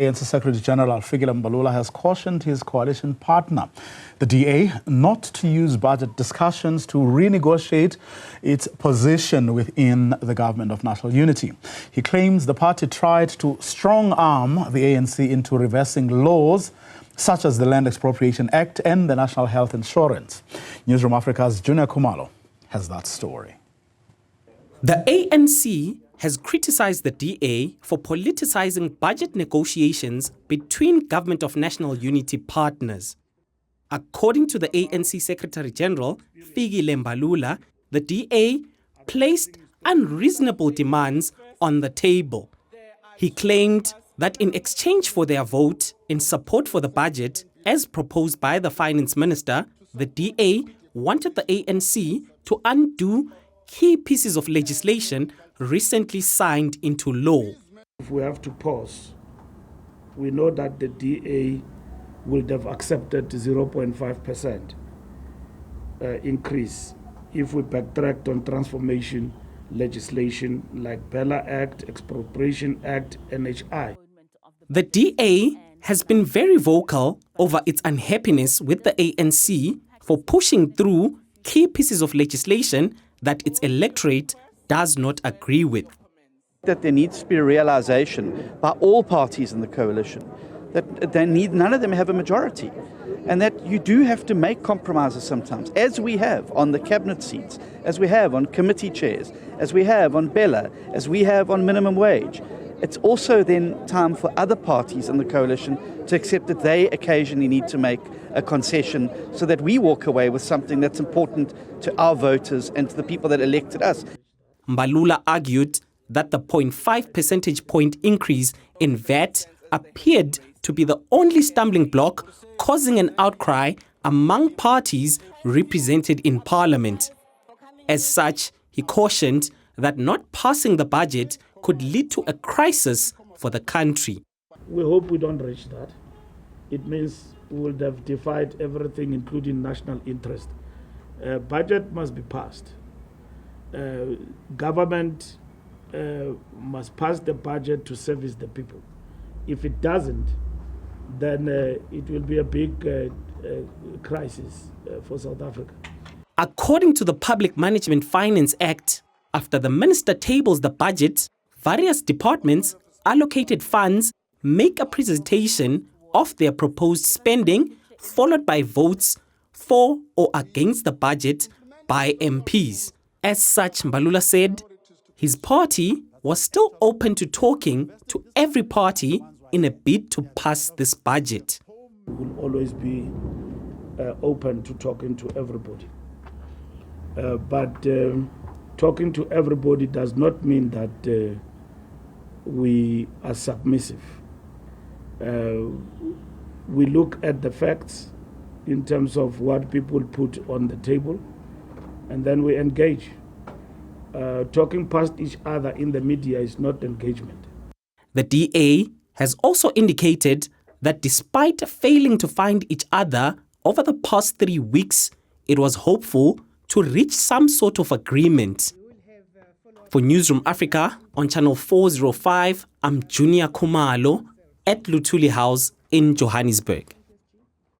ANC Secretary General Fikile Mbalula has cautioned his coalition partner, the DA, not to use budget discussions to renegotiate its position within the government of national unity. He claims the party tried to strong-arm the ANC into reversing laws such as the Land Expropriation Act and the National Health Insurance. Newzroom Afrika's Juniour Khumalo has that story. The ANC has criticized the DA for politicizing budget negotiations between Government of National Unity partners. According to the ANC Secretary General, Fikile Mbalula, the DA placed unreasonable demands on the table. He claimed that in exchange for their vote in support for the budget, as proposed by the Finance Minister, the DA wanted the ANC to undo key pieces of legislation recently signed into law. If we have to pause, we know that the DA would have accepted 0.5% increase if we backtracked on transformation legislation like Bella Act, Expropriation Act, NHI. The DA has been very vocal over its unhappiness with the ANC for pushing through key pieces of legislation that its electorate does not agree with. That there needs to be a realization by all parties in the coalition that none of them have a majority, and that you do have to make compromises sometimes, as we have on the cabinet seats, as we have on committee chairs, as we have on Bella, as we have on minimum wage. It's also then time for other parties in the coalition to accept that they occasionally need to make a concession so that we walk away with something that's important to our voters and to the people that elected us. Mbalula argued that the 0.5 percentage point increase in VAT appeared to be the only stumbling block causing an outcry among parties represented in Parliament. As such, he cautioned that not passing the budget could lead to a crisis for the country. We hope we don't reach that. It means we would have defied everything, including national interest. Budget must be passed. Government must pass the budget to service the people. If it doesn't, then it will be a big crisis for South Africa. According to the Public Management Finance Act, after the minister tables the budget, various departments allocated funds make a presentation of their proposed spending, followed by votes for or against the budget by MPs. As such, Mbalula said his party was still open to talking to every party in a bid to pass this budget. We will always be open to talking to everybody. But talking to everybody does not mean that we are submissive. We look at the facts in terms of what people put on the table, and then we engage. Talking past each other in the media is not engagement. The DA has also indicated that despite failing to find each other over the past 3 weeks, it was hopeful to reach some sort of agreement. For Newzroom Afrika on Channel 405, I'm Juniour Khumalo at Luthuli House in Johannesburg.